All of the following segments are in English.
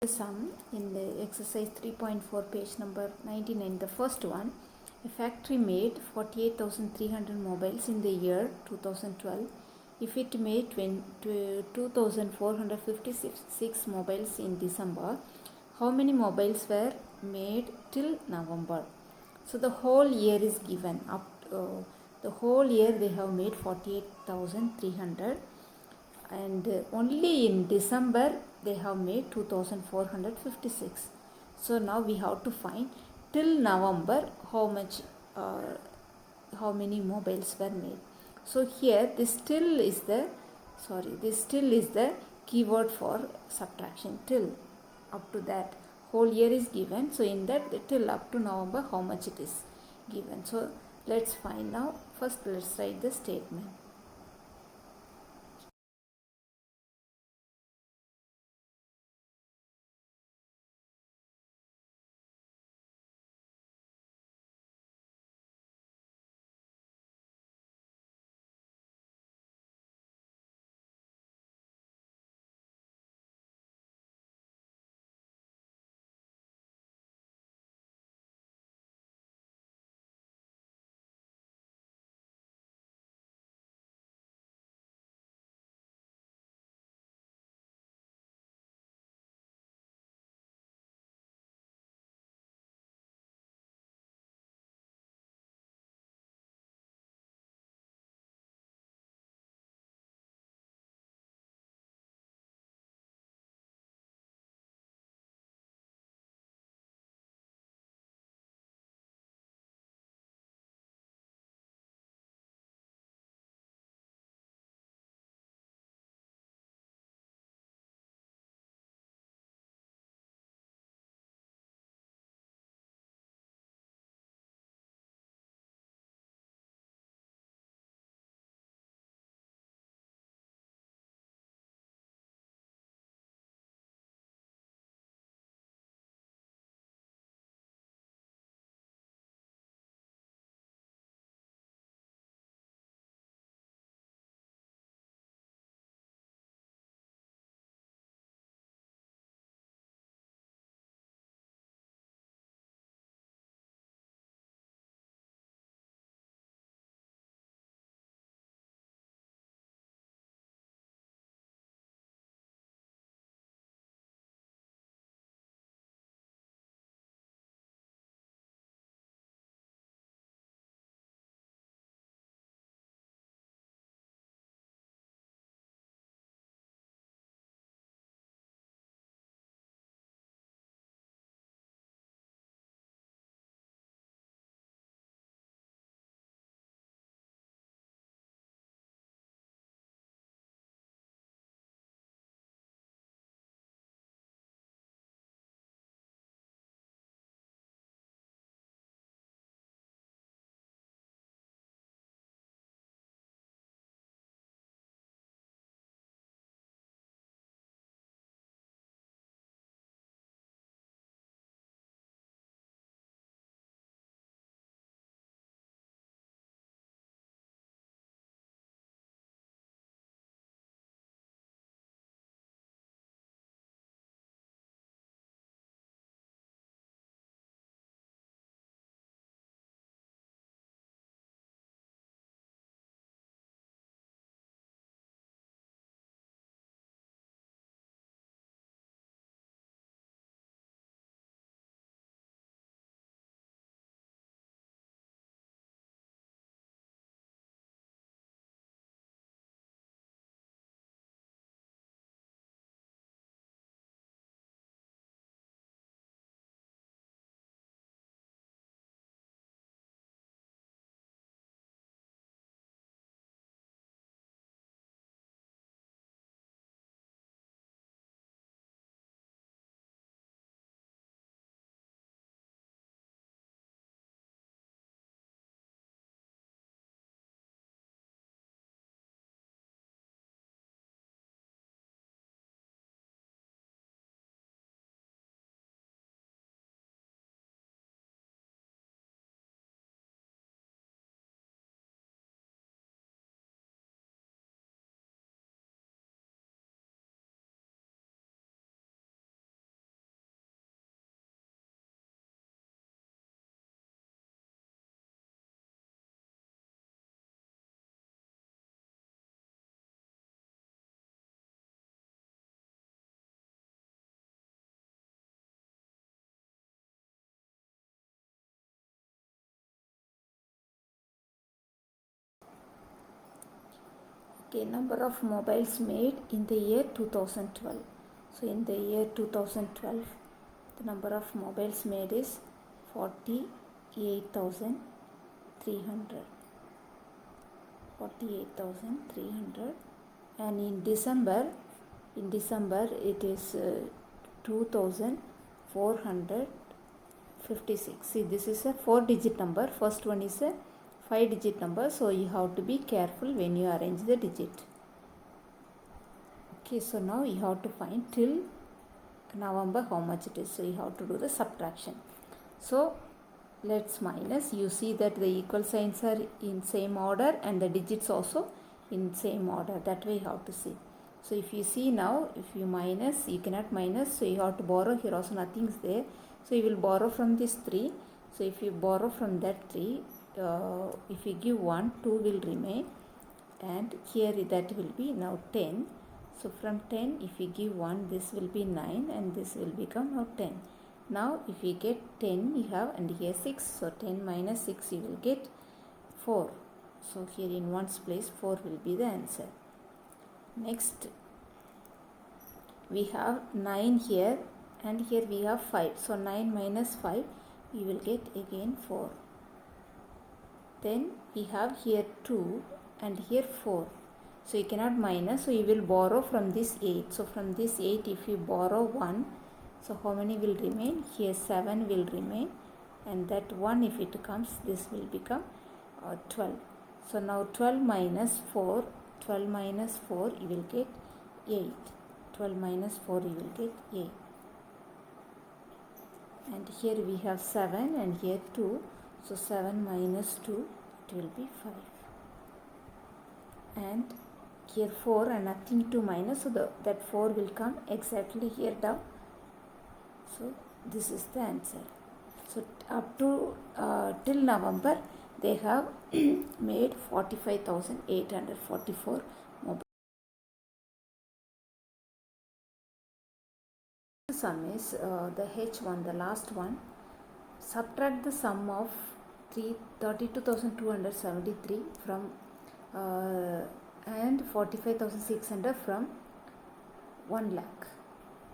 Sum in the exercise 3.4 page number 99. The first one, a factory made 48,300 mobiles in the year 2012. If it made 2,456 mobiles in December, how many mobiles were made till November? So the whole year is given. The whole year they have made 48,300, and only in December they have made 2,456. So now we have to find till November how many mobiles were made. So here this till is the keyword for subtraction. Till, up to that whole year is given, so in that till up to November how much it is given. So let's find now. First let's write the statement. Okay, number of mobiles made in the year 2012. So in the year 2012, the number of mobiles made is 48,300. 48,300. And in December it is 2,456. See, this is a 4-digit number. First one is a 5-digit number, so you have to be careful when you arrange the digit. Okay, so now you have to find till November how much it is. So you have to do the subtraction. So let's minus. You see that the equal signs are in same order and the digits also in same order. That way you have to see. So if you see now, if you minus, you cannot minus, so you have to borrow. Here also nothing is there, so you will borrow from this 3. So if you borrow from that 3, if you give 1, 2 will remain, and here that will be now 10. So from 10, if you give 1, this will be 9 and this will become now 10. Now if you get 10, you have, and here 6, so 10 minus 6 you will get 4. So here in one's place 4 will be the answer. Next we have 9 here, and here we have 5. So 9 minus 5 you will get again 4. Then we have here 2 and here 4. So you cannot minus, so you will borrow from this 8. So from this 8 if you borrow 1, so how many will remain? Here 7 will remain, and that 1 if it comes, this will become 12. So now 12 minus 4 you will get 8. 12 minus 4 you will get 8. And here we have 7 and here 2. So 7 minus 2 it will be 5. And here 4 and nothing to minus, so that 4 will come exactly here down. So this is the answer. So up to till November they have made 45,844 mobile. The sum is the H1, the last one. Subtract the sum of 32,273 from and 45,600 from 1 lakh.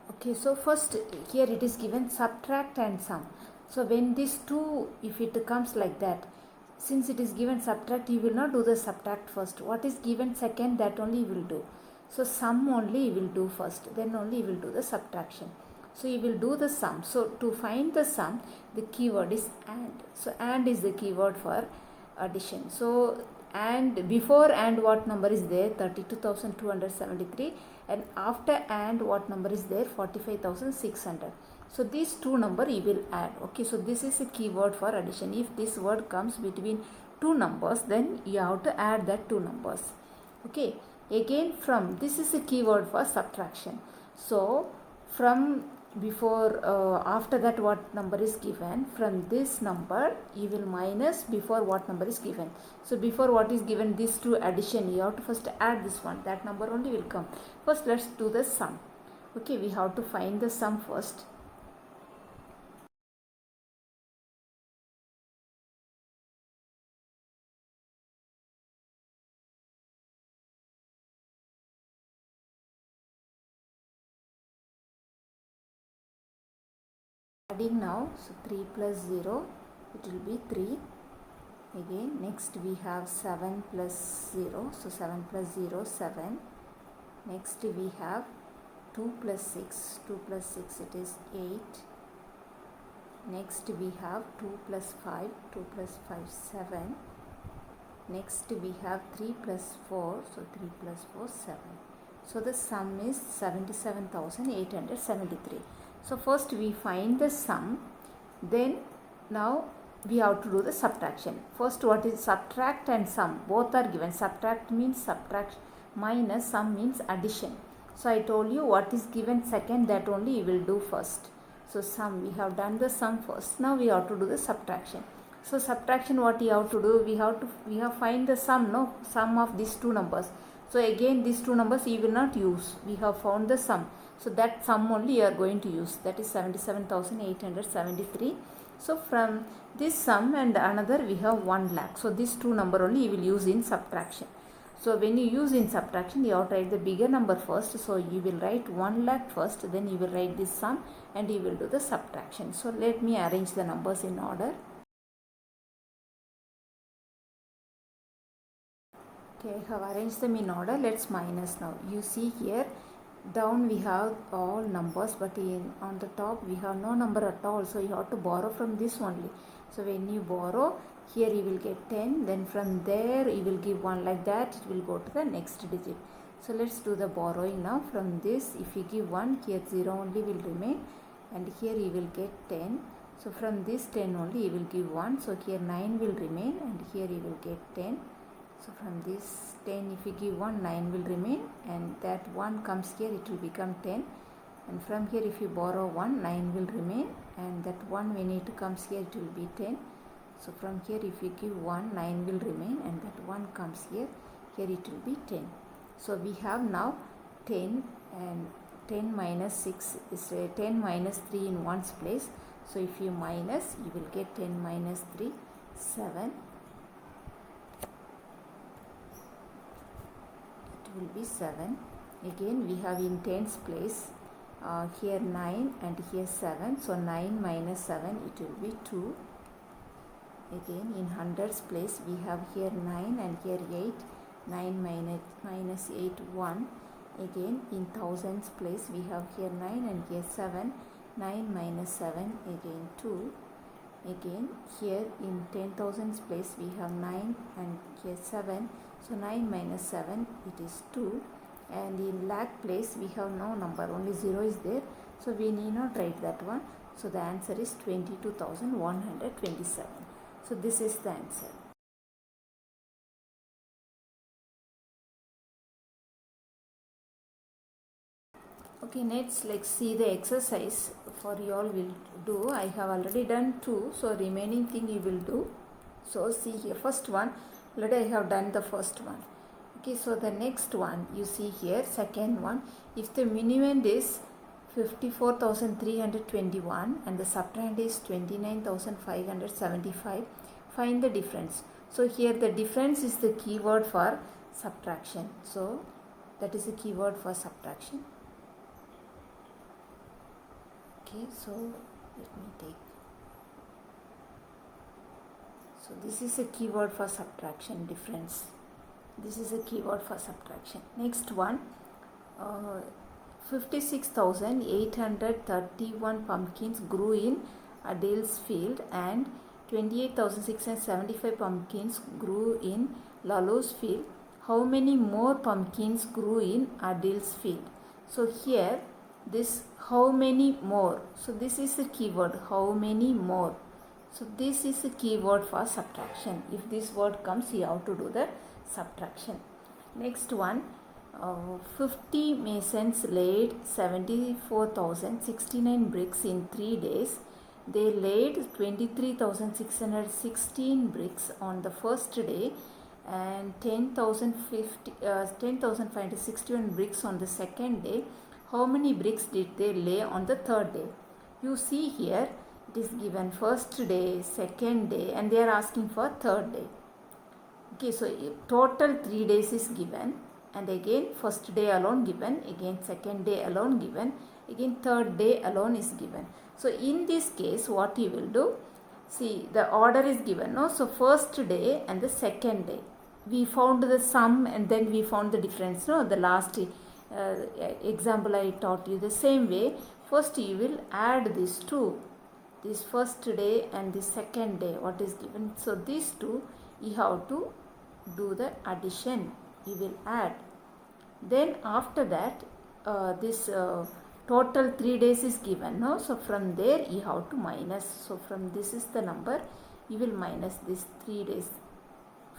Okay, so first here it is given subtract and sum. So when these two, if it comes like that, since it is given subtract, you will not do the subtract first. What is given second, that only you will do. So sum only you will do first, then only you will do the subtraction. So you will do the sum. So to find the sum, the keyword is AND. So AND is the keyword for addition. So and before AND what number is there? 32,273, and after AND what number is there? 45,600. So these two number you will add. Okay, so this is a keyword for addition. If this word comes between two numbers, then you have to add that two numbers. Okay, again from this is a keyword for subtraction. So from before after that what number is given, from this number you will minus before what number is given. So before what is given, these two addition, you have to first add this one, that number only will come. First let's do the sum. Okay, we have to find the sum first. Adding now, so 3 plus 0, it will be 3. Again, next we have 7 plus 0, so 7 plus 0, 7. Next we have 2 plus 6, 2 plus 6, it is 8. Next we have 2 plus 5, 2 plus 5, 7. Next we have 3 plus 4, so 3 plus 4, 7. So the sum is 77,873. So first we find the sum, then now we have to do the subtraction. First what is subtract and sum, both are given. Subtract means subtract, minus, sum means addition. So I told you what is given second, that only you will do first. So sum, we have done the sum first. Now we have to do the subtraction. So subtraction, what you have to do, we have find the sum, no, sum of these two numbers. So again these two numbers you will not use. We have found the sum. So that sum only you are going to use, that is 77,873. So from this sum and another we have 1 lakh. So these two number only you will use in subtraction. So when you use in subtraction, you have to write the bigger number first. So you will write 1 lakh first, then you will write this sum and you will do the subtraction. So let me arrange the numbers in order. Okay, I have arranged them in order. Let's minus now. You see here, down we have all numbers, but on the top we have no number at all. So you have to borrow from this only. So when you borrow, here you will get 10. Then from there you will give 1, like that. It will go to the next digit. So let's do the borrowing now. From this, if you give 1, here 0 only will remain. And here you will get 10. So from this 10 only you will give 1. So here 9 will remain. And here you will get 10. So from this 10, if you give 1, 9 will remain, and that 1 comes here, it will become 10. And from here, if you borrow 1, 9 will remain, and that 1 when it comes here, it will be 10. So from here, if you give 1, 9 will remain, and that 1 comes here, here it will be 10. So we have now 10, and 10 minus 6 is 10 minus 3 in one's place. So if you minus, you will get 10 minus 3, 7. Will be 7. Again we have in tens place, here 9 and here 7. So 9 minus 7, it will be 2. Again in hundreds place, we have here 9 and here 8. 9 minus 8, 1. Again in thousands place, we have here 9 and here 7. 9 minus 7, again 2. Again here in 10,000s place, we have 9 and here 7. So 9 minus 7, it is 2. And in lakh place, we have no number, only 0 is there. So we need not write that one. So the answer is 22,127. So this is the answer. Okay, next let's see the exercise for you all will do. I have already done 2. So remaining thing you will do. So see here, first one. Already I have done the first one. Okay, so the next one you see here, second one, if the minuend is 54,321 and the subtrahend is 29,575, find the difference. So here the difference is the keyword for subtraction. So that is the keyword for subtraction. Okay, so let me take. So this is a keyword for subtraction, difference. This is a keyword for subtraction. Next one, 56,831 pumpkins grew in Adele's field and 28,675 pumpkins grew in Lalo's field. How many more pumpkins grew in Adele's field? So here, this how many more. So this is the keyword, how many more. So this is a keyword for subtraction. If this word comes, you have to do the subtraction. Next one, 50 masons laid 74,069 bricks in 3 days. They laid 23,616 bricks on the first day and 10,561 bricks on the second day. How many bricks did they lay on the third day? You see here, it is given first day, second day, and they are asking for third day. Okay, so total 3 days is given, and again first day alone given, again second day alone given, again third day alone is given. So in this case, what you will do, see the order is given, no? So first day and the second day, we found the sum and then we found the difference, no? The last example I taught you the same way. First you will add these two, this first day and the second day, what is given. So these two you have to do the addition, you will add. Then after that this total 3 days is given, no? So from there you have to minus. So from this is the number, you will minus this 3 days.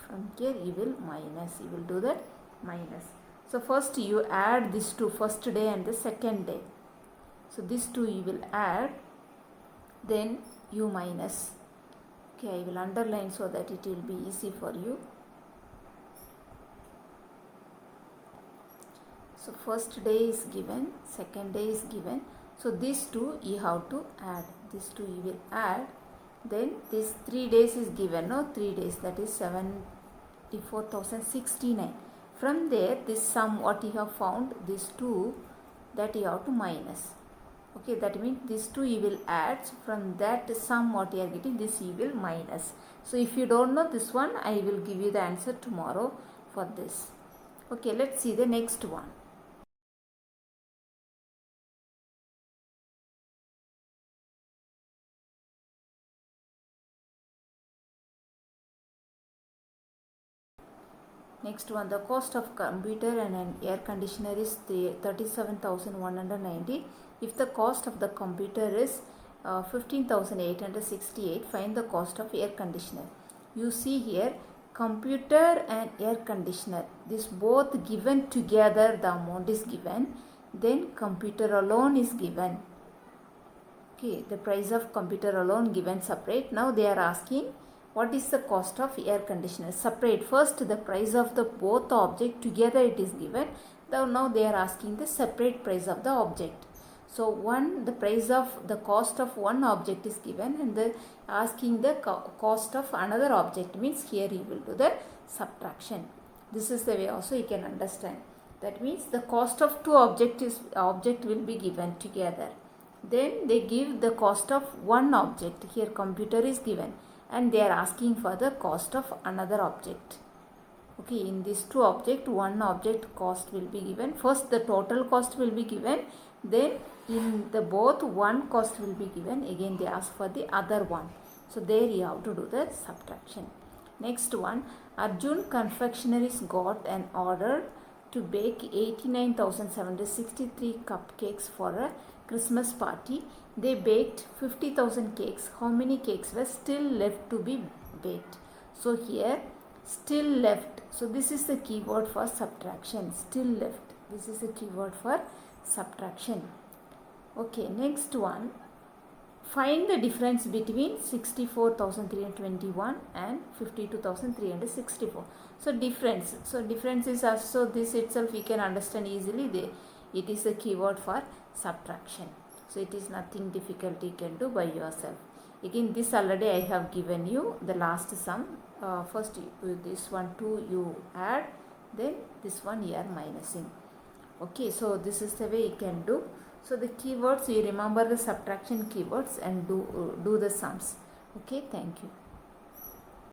From here you will minus, you will do that minus. So first you add these two, first day and the second day. So these two you will add, then you minus. Okay, I will underline so that it will be easy for you. So first day is given, second day is given. So these two you have to add. These two you will add. Then this 3 days is given, no? 3 days, that is 74,069. From there, this sum what you have found, these two, that you have to minus. Okay, that means these two you will add. From that sum what you are getting, this you will minus. So if you don't know this one, I will give you the answer tomorrow for this. Okay, let's see the next one. Next one, the cost of computer and an air conditioner is 37,190. If the cost of the computer is 15,868, find the cost of air conditioner. You see here, computer and air conditioner, this both given together, the amount is given. Then computer alone is given. Okay, the price of computer alone given separate. Now they are asking what is the cost of air conditioner separate. First the price of the both object together it is given. Now they are asking the separate price of the object. So the price of the cost of one object is given, and the asking the cost of another object, means here you will do the subtraction. This is the way also you can understand. That means the cost of two object will be given together. Then they give the cost of one object. Here computer is given, and they are asking for the cost of another object. Okay, in these two object, one object cost will be given. First the total cost will be given, then in the both one cost will be given. Again they ask for the other one. So there you have to do the subtraction. Next one, Arjun Confectionaries got an order to bake 89,763 cupcakes for a Christmas party. They baked 50,000 cakes. How many cakes were still left to be baked? So here still left. So this is the keyword for subtraction. Still left. This is the keyword for subtraction. Okay, next one. Find the difference between 64,321 and 52,364. So difference. So difference is also this itself we can understand easily. It is a keyword for subtraction. So it is nothing difficult you can do by yourself. Again this already I have given you the last sum. First this one 2 you add, then this one you are minusing. Okay, so this is the way you can do. So the keywords, you remember the subtraction keywords and do the sums. Okay, thank you.